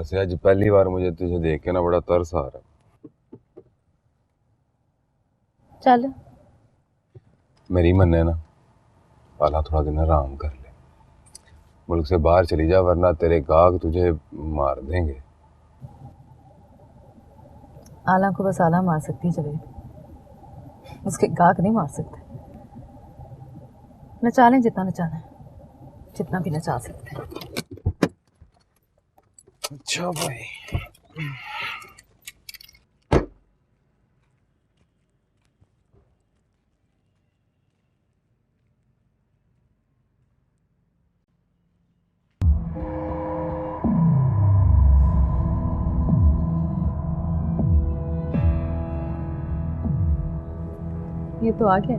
वैसे आज पहली बार मुझे तुझे देख के ना बड़ा तरस आ रहा है। चल मेरी मन है ना, पाला थोड़ा दिन आराम कर ले, मुल्क से बाहर चली जा वरना तेरे गाहक तुझे मार देंगे। आला को बस आला मार सकती है जवेद, उसके गाहक नहीं मार सकते। नचा लें जितना नचाना है, जितना भी नचा सकते हैं। अच्छा भाई। ये तो आ गया।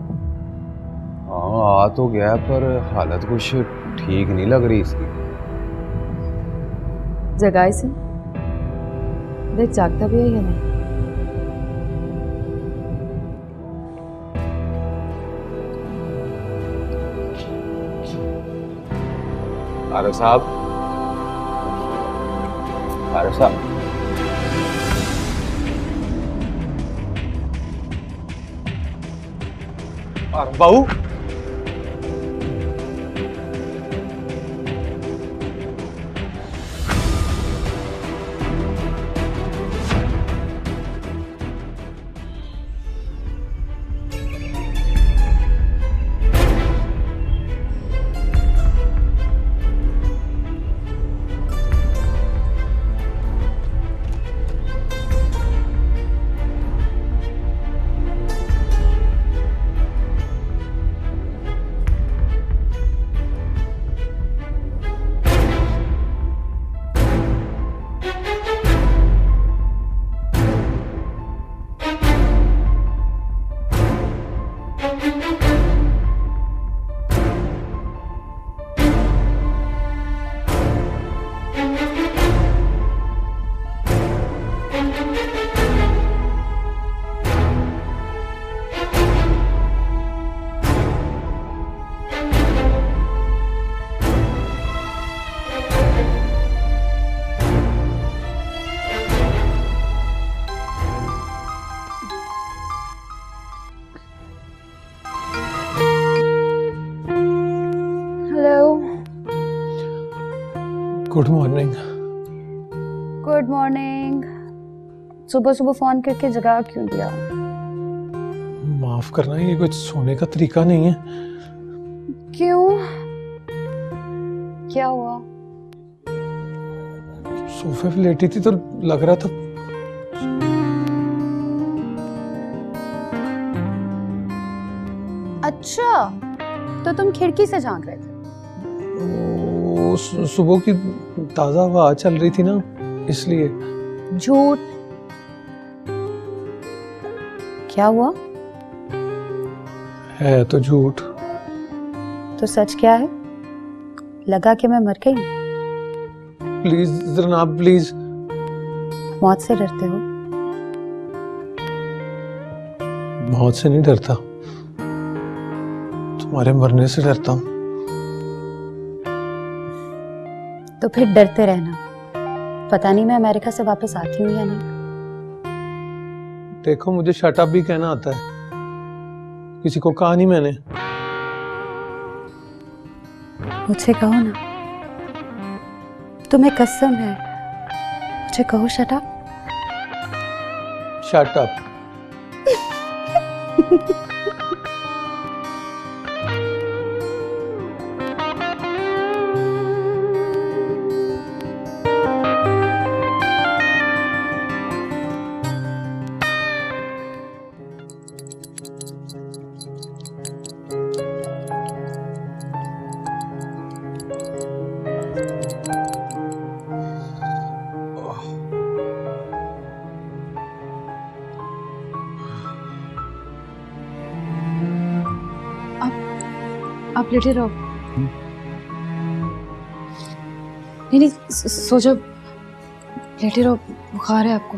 हाँ आ तो गया पर हालत कुछ ठीक नहीं लग रही इसकी। जगाए से देख जागता भी है या नहीं। आरिफ साहब, आरिफ साहब, आरिफ बाबू। Hello. Good morning. Good morning. सुबह सुबह फोन करके जगा क्यों दिया? माफ करना, ये कुछ सोने का तरीका नहीं है। क्यों, क्या हुआ? सोफे पे लेटी थी तो लग रहा था अच्छा, तो तुम खिड़की से झांक रहे थे? वो सुबह की ताजा हवा चल रही थी ना, इसलिए। झूठ। क्या हुआ? है तो झूठ। तो सच क्या है? लगा कि मैं मर गई। प्लीज जनाब, प्लीज। मौत से डरते हो? मौत से नहीं डरता, तुम्हारे मरने से डरता हूँ। तो फिर डरते रहना। पता नहीं मैं अमेरिका से वापस आती हूँ या नहीं। देखो, मुझे शट अप भी कहना आता है, किसी को कहा नहीं मैंने। मुझे कहो ना, तुम्हें कसम है, मुझे कहो शट अप। Shut up. आप लेटे रहो। नहीं, सो जाओ, लेटे रहो, बुखार है आपको।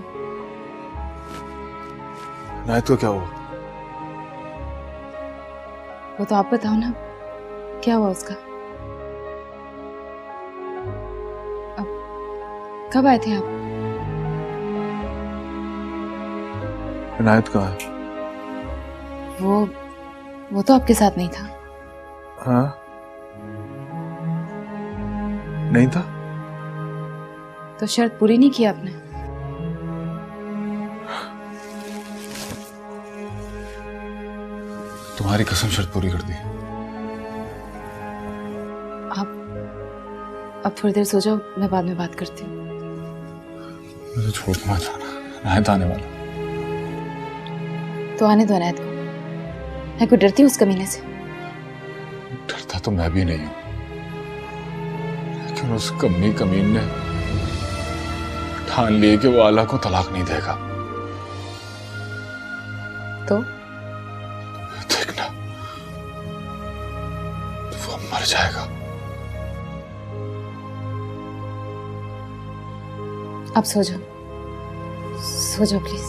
नायत को क्या हुआ? वो तो आप बताओ ना, क्या हुआ उसका? अब कब आए थे आप? इनायत कहाँ है? वो तो आपके साथ नहीं था। हाँ, नहीं था। तो शर्त पूरी नहीं की आपने? तुम्हारी कसम शर्त पूरी कर दी। अब थोड़ी देर सो जाओ, मैं बाद में बात करती हूँ। मुझे छोड़ के मत जाना, इनायत आने वाला। तो आने दो अनायत को। मैं को डरती हूँ उस कमीने से। डरता तो मैं भी नहीं हूं, लेकिन उस कमीन ने ठान लिए कि वो आला को तलाक नहीं देगा। तो देखना, वो मर जाएगा। अब सो जाओ, सो जाओ प्लीज।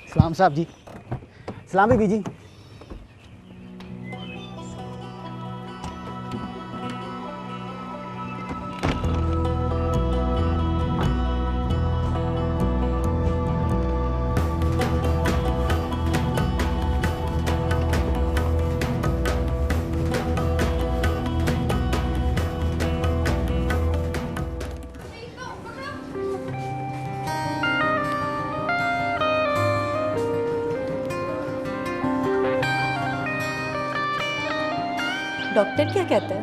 सलाम साहब जी। सलाम बीबी जी। डॉक्टर क्या कहता है?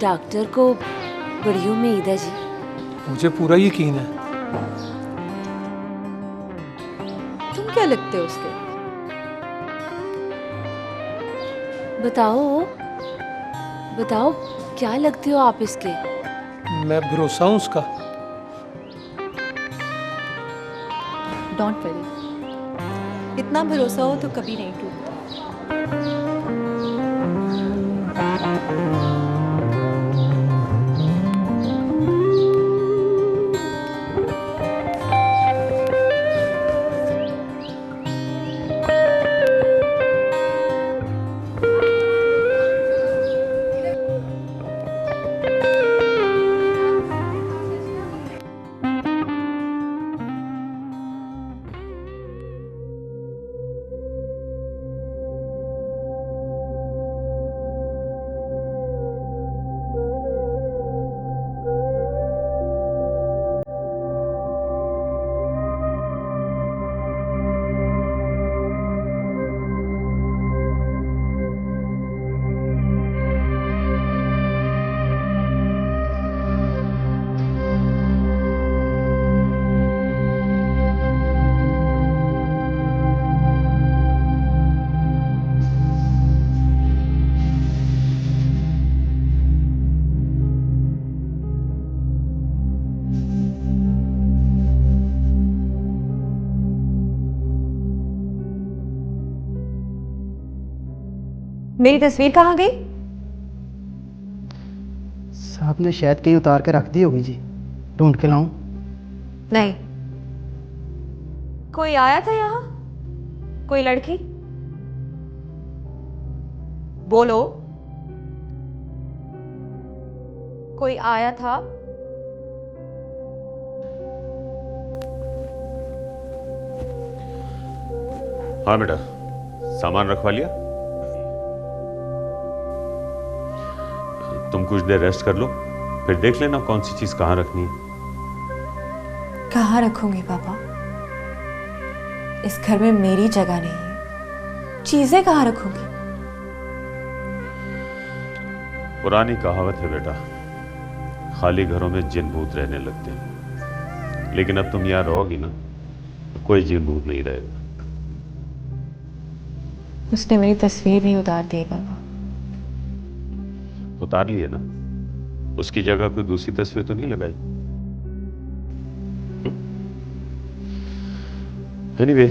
डॉक्टर को बड़ी उम्मीद है जी। मुझे पूरा यकीन है। तुम क्या लगते हो उसके? बताओ बताओ, क्या लगते हो आप इसके? मैं भरोसा हूँ उसका। डोंट वरी, इतना भरोसा हो तो कभी नहीं टूटता। मेरी तस्वीर कहाँ गई? साहब ने शायद कहीं उतार के रख दी होगी जी। ढूंढ के लाऊं? नहीं। कोई आया था यहाँ? कोई लड़की? बोलो। कोई आया था? हाँ बेटा, सामान रखवा लिया? तुम कुछ देर रेस्ट कर लो, फिर देख लेना कौन सी चीज कहाँ रखनी है। कहाँ रखूंगी पापा? इस घर में मेरी जगह नहीं है। चीजें कहाँ रखूंगी? पुरानी कहावत है बेटा, खाली घरों में जिन भूत रहने लगते हैं। लेकिन अब तुम यहाँ रहोगी ना, कोई जिन भूत नहीं रहेगा। उसने मेरी तस्वीर नहीं उतार दी पापा। उतार लिए ना, उसकी जगह कोई दूसरी तस्वीर तो नहीं लगाई? एनीवे,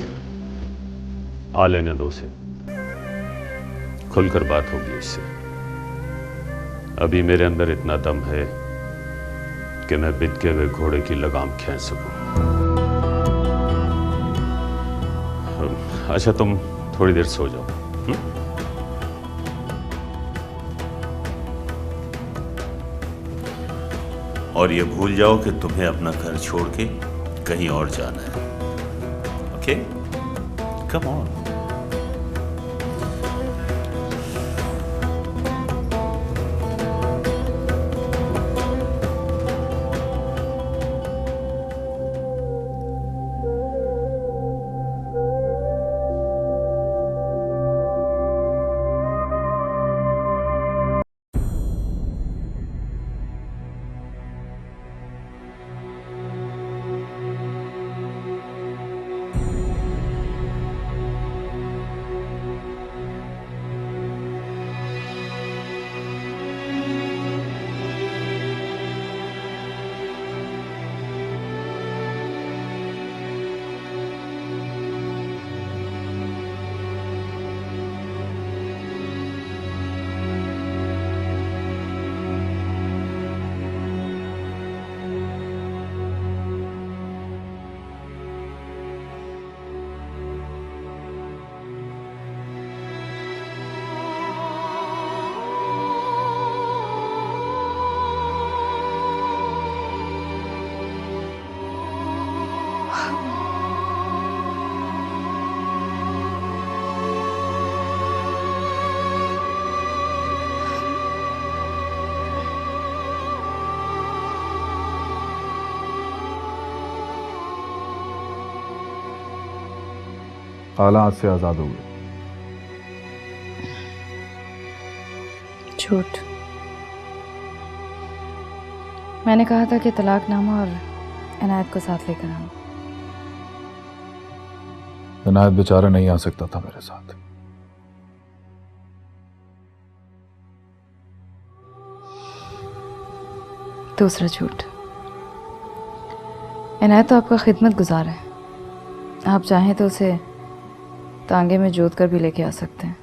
आ लेने दो उसे, खुलकर बात होगी उससे। अभी मेरे अंदर इतना दम है कि मैं बिदके हुए घोड़े की लगाम खींच सकूं। अच्छा, तुम थोड़ी देर सो जाओ। और ये भूल जाओ कि तुम्हें अपना घर छोड़ के कहीं और जाना है। Okay, come on. आला आज से आजाद हो गए। झूठ। मैंने कहा था कि तलाकनामा और इनायत को साथ लेकर आऊं। इनायत बेचारा नहीं आ सकता था मेरे साथ। दूसरा झूठ। इनायत तो आपका खिदमत गुजार है, आप चाहें तो उसे तांगे में जोत कर भी लेके आ सकते हैं।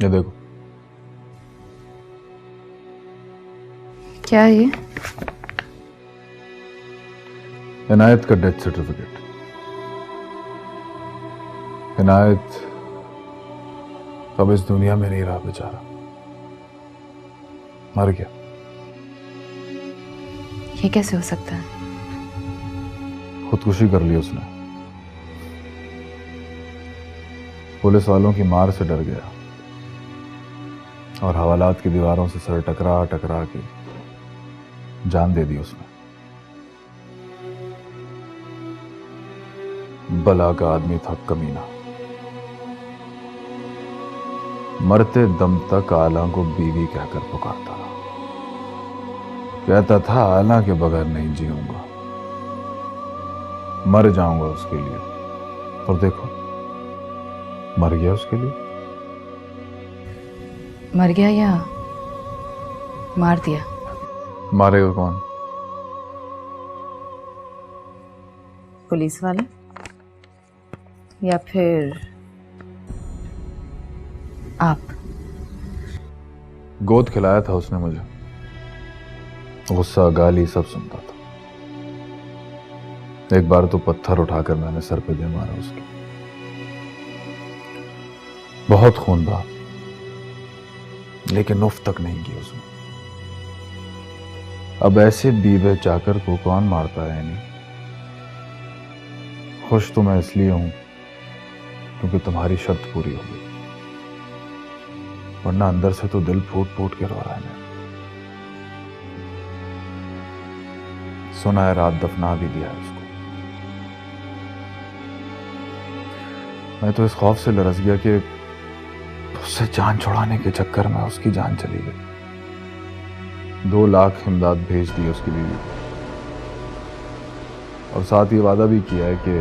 ये देखो, क्या है ये? इनायत का डेथ सर्टिफिकेट। इनायत अब इस दुनिया में नहीं रहा, बेचारा मर गया। ये कैसे हो सकता है? खुदकुशी कर ली उसने। पुलिस वालों की मार से डर गया और हवालात की दीवारों से सर टकरा टकरा के जान दे दी उसने। बला का आदमी था कमीना। मरते दम तक आला को बीवी कहकर पुकारता रहा। कहता था आला के बगैर नहीं जीऊंगा, मर जाऊंगा उसके लिए। और देखो, मर गया उसके लिए। मर गया या मार दिया? मारेगा कौन? पुलिस वाले या फिर आप? गोद खिलाया था उसने मुझे। गुस्सा गाली सब सुनता था। एक बार तो पत्थर उठाकर मैंने सर पे दे मारा उसके। बहुत खून बहा, लेकिन उफ तक नहीं की उसने। अब ऐसे बीबे चाकर को कौन मारता है? नहीं, खुश तो मैं इसलिए हूं क्योंकि तुम्हारी शर्त पूरी हो गई, वरना अंदर से तो दिल फूट फूट के रो रहा है। सुना है रात दफना भी दिया है उसको। मैं तो इस खौफ से लरस गया कि उससे जान छुड़ाने के चक्कर में उसकी जान चली गई। 2 लाख इमदाद भेज दी उसकी बीवी। और साथ ये वादा भी किया है कि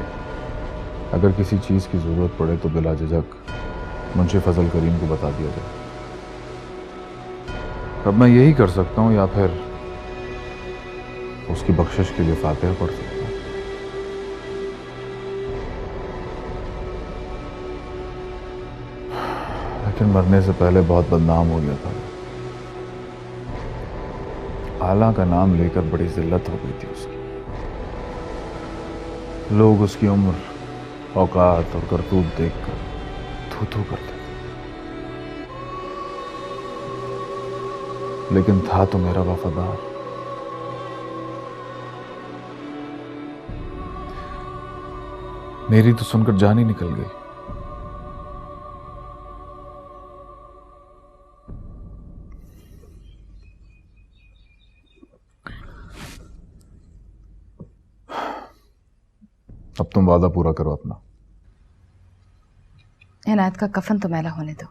अगर किसी चीज़ की ज़रूरत पड़े तो बिला झिझक मुंशी फजल करीम को बता दिया जाए। अब मैं यही कर सकता हूँ या फिर उसकी बख्शिश के लिए फातिहा पढ़ सकता हूँ। लेकिन मरने से पहले बहुत बदनाम हो गया था। आला का नाम लेकर बड़ी जिल्लत हो गई थी उसकी। लोग उसकी उम्र, औकात और करतूत देखकर थू थू करते थे, लेकिन था तो मेरा वफादार। मेरी तो सुनकर जान ही निकल गई। अब तुम वादा पूरा करो अपना। इनायत का कफन तो मैला होने दो।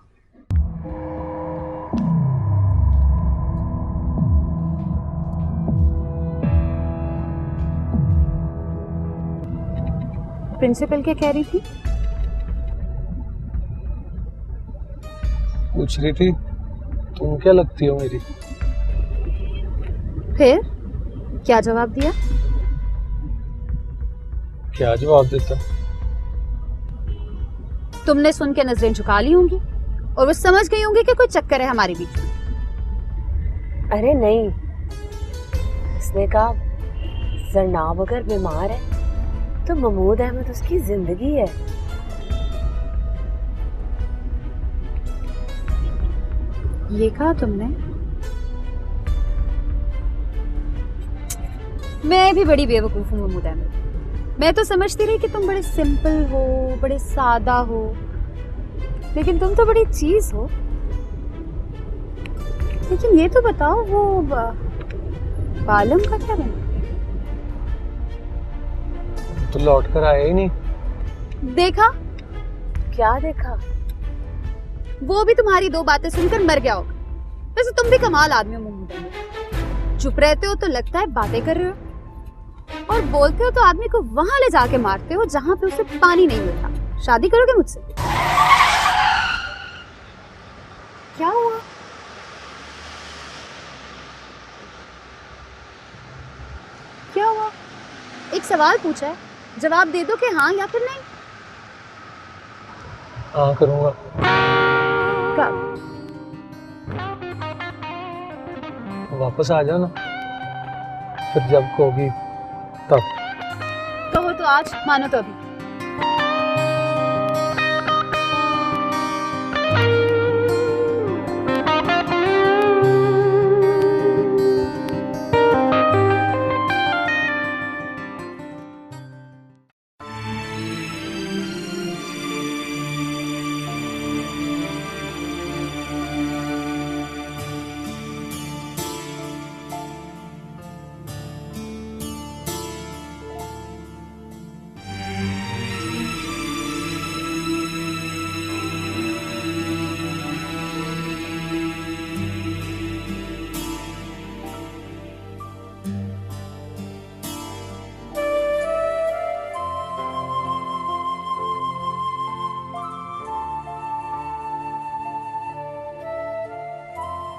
प्रिंसिपल क्या कह रही थी? पूछ रही थी तुम क्या लगती हो मेरी। फिर क्या जवाब दिया? क्या जवाब देता? तुमने सुन के नजरें झुका ली होंगी और वो समझ गई होंगी कि कोई चक्कर है हमारे बीच में। अरे नहीं, उसने कहा जरनाब अगर बीमार है तो महमूद अहमद उसकी जिंदगी है। ये कहा तुमने? मैं भी बड़ी बेवकूफ हूँ महमूद अहमद। मैं तो समझती रही कि तुम बड़े सिंपल हो, बड़े सादा हो, लेकिन तुम तो बड़ी चीज हो। लेकिन ये तो बताओ वो बालम का क्या बना? तो लौट कर आया ही नहीं। देखा? क्या देखा? वो भी तुम्हारी दो बातें सुनकर मर गया होगा। वैसे तुम भी कमाल आदमी हो महमूद अहमद। चुप रहते हो तो लगता है बातें कर रहे हो, और बोलते हो तो आदमी को वहां ले जाके मारते हो जहां पे उसे पानी नहीं मिलता। शादी करोगे मुझसे? क्या हुआ? क्या हुआ? एक सवाल पूछा है, जवाब दे दो कि हाँ या फिर नहीं। हाँ करूँगा। कब? वापस आ जाना, फिर जब कहोगी तब। कहो तो आज, मानो तो अभी।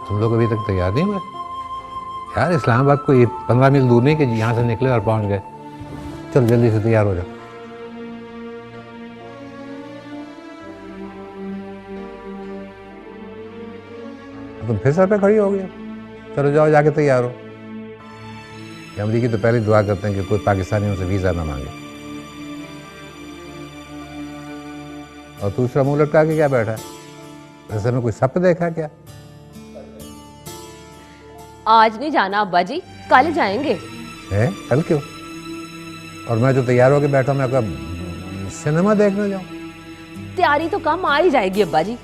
तुम लोग अभी तक तैयार नहीं हुए यार? इस्लामाबाद को ये 15 मील दूर नहीं कि यहाँ से निकले और पहुँच गए। चल जल्दी से तैयार हो जाओ। तुम फिर सर पे खड़ी हो गई। चलो जाओ, जाके तैयार हो। अमरीकी तो पहले दुआ करते हैं कि कोई पाकिस्तानी उनसे वीज़ा ना मांगे। और दूसरा मुंह लटका के क्या बैठा है? वैसे में कोई सप देखा क्या? आज नहीं जाना अब्बा जी, कल जाएंगे। है? कल क्यों? और मैं जो तैयार होके बैठा मैं कब सिनेमा देखने जाऊं? तैयारी तो कम आ ही जाएगी अब्बा जी।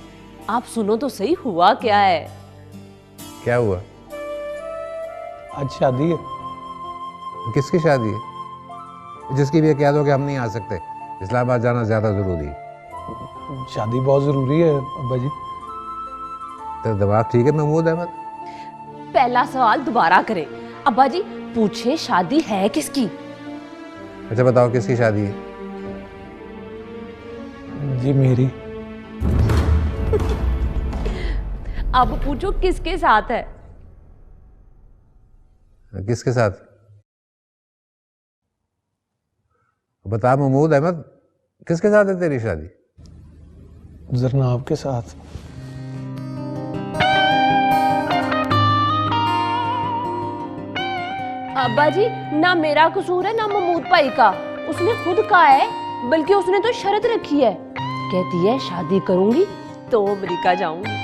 आप सुनो तो सही, हुआ क्या है? क्या हुआ? आज शादी है। किसकी शादी है? जिसकी भी कह दो कि हम नहीं आ सकते, इस्लामाबाद जाना ज्यादा जरूरी है। शादी बहुत जरूरी है अब्बा जी। तेरा दिमाग ठीक है महमूद अहमद? पहला सवाल दोबारा करें अब्बा जी, पूछे शादी है किसकी? अच्छा बताओ किसकी शादी है? जी मेरी। अब पूछो किसके साथ है? किसके साथ? बता महमूद अहमद, किसके साथ है तेरी शादी? जरनाब के साथ। अब्बा जी, ना मेरा कसूर है ना महमूद भाई का। उसने खुद कहा है, बल्कि उसने तो शर्त रखी है, कहती है शादी करूंगी तो अमेरिका जाऊंगी।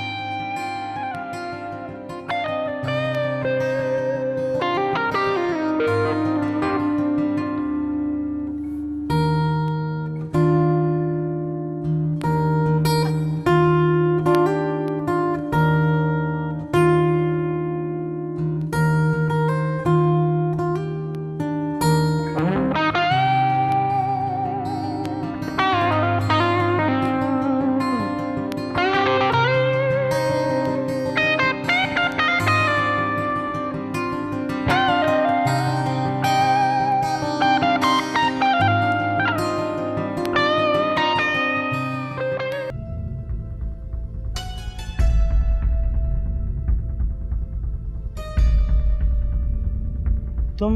तुम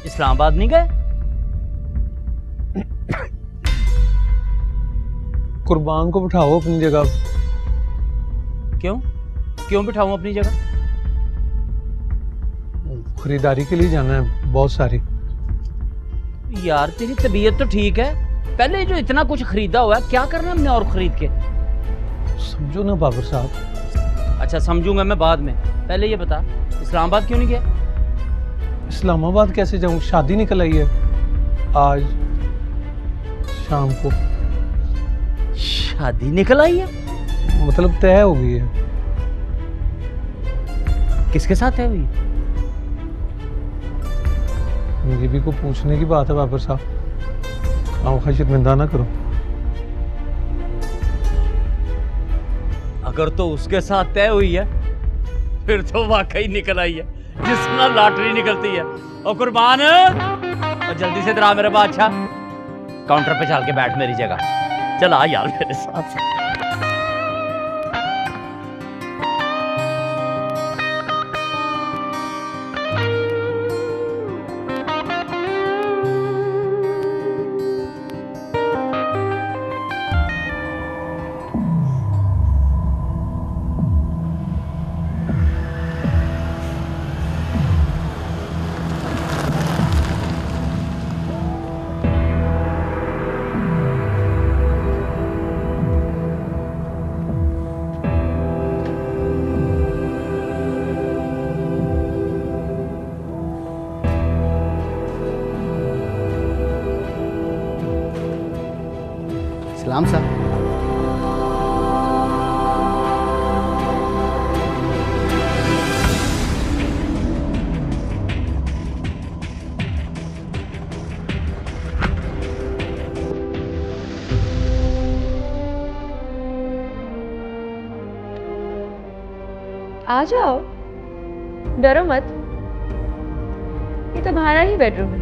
इस्लामाबाद नहीं गए? कुर्बान को बिठाओ अपनी जगह। क्यों क्यों बिठाऊं अपनी जगह? खरीदारी के लिए जाना है बहुत सारी। यार तेरी तबीयत तो ठीक है, पहले जो इतना कुछ खरीदा हुआ है क्या करना हमने और खरीद के? समझो ना बाबर साहब। अच्छा समझूंगा मैं बाद में, पहले ये बता इस्लामाबाद क्यों नहीं गया? इस्लामाबाद कैसे जाऊं? शादी निकल आई है आज शाम को। शादी निकल आई है? मतलब तय हो गई है। किसके साथ है हुई? ये भी को पूछने की बात है बाबर साहब, आप शर्मिंदा ना करो। अगर तो उसके साथ तय हुई है फिर तो वाकई निकल आई है, जिसना लॉटरी निकलती है। और कुर्बान, और जल्दी से इधर मेरे बादशाह, काउंटर पे चल के बैठ मेरी जगह। चल आ यार मेरे साथ। सलाम साहब। आ जाओ, डरो मत। ये तुम्हारा ही बेडरूम है,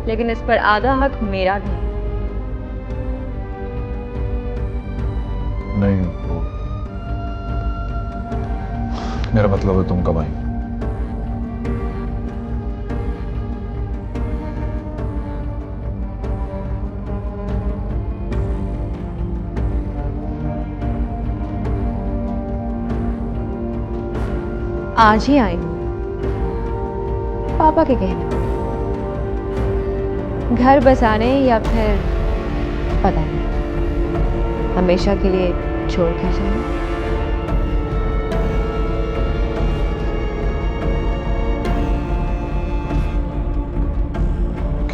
लेकिन इस पर आधा हक मेरा भी। नहीं, वो मेरा मतलब है तुम कब आई? आज ही आई हूँ, पापा के कहने। घर बसाने या फिर पता नहीं, हमेशा के लिए छोड़ के जाऊँ।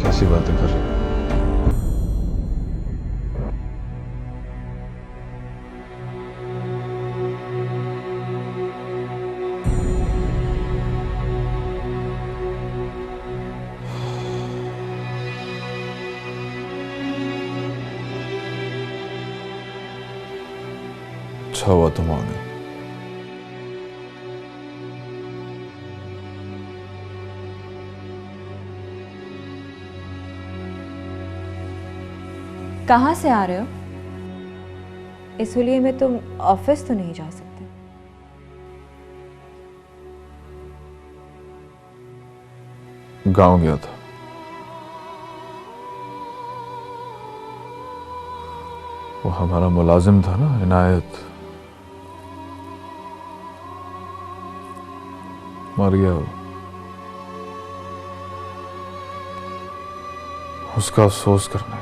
कैसी बातें कर रही हो? अच्छा हुआ तुम आ गए। कहाँ से आ रहे हो? इसलिए मैं तुम ऑफिस तो नहीं जा सकते। गांव गया था। वो हमारा मुलाजिम था ना, इनायत, मर गया वो। उसका अफसोस करने।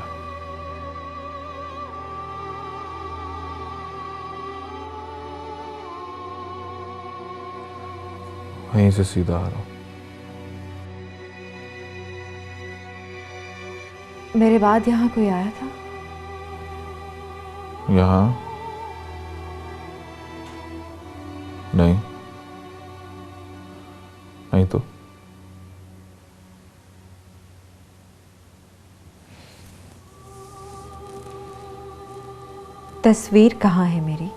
वहीं से सीधा आ रहा हूं। मेरे बाद यहाँ कोई आया था? यहाँ नहीं, नहीं तो तस्वीर कहाँ है मेरी?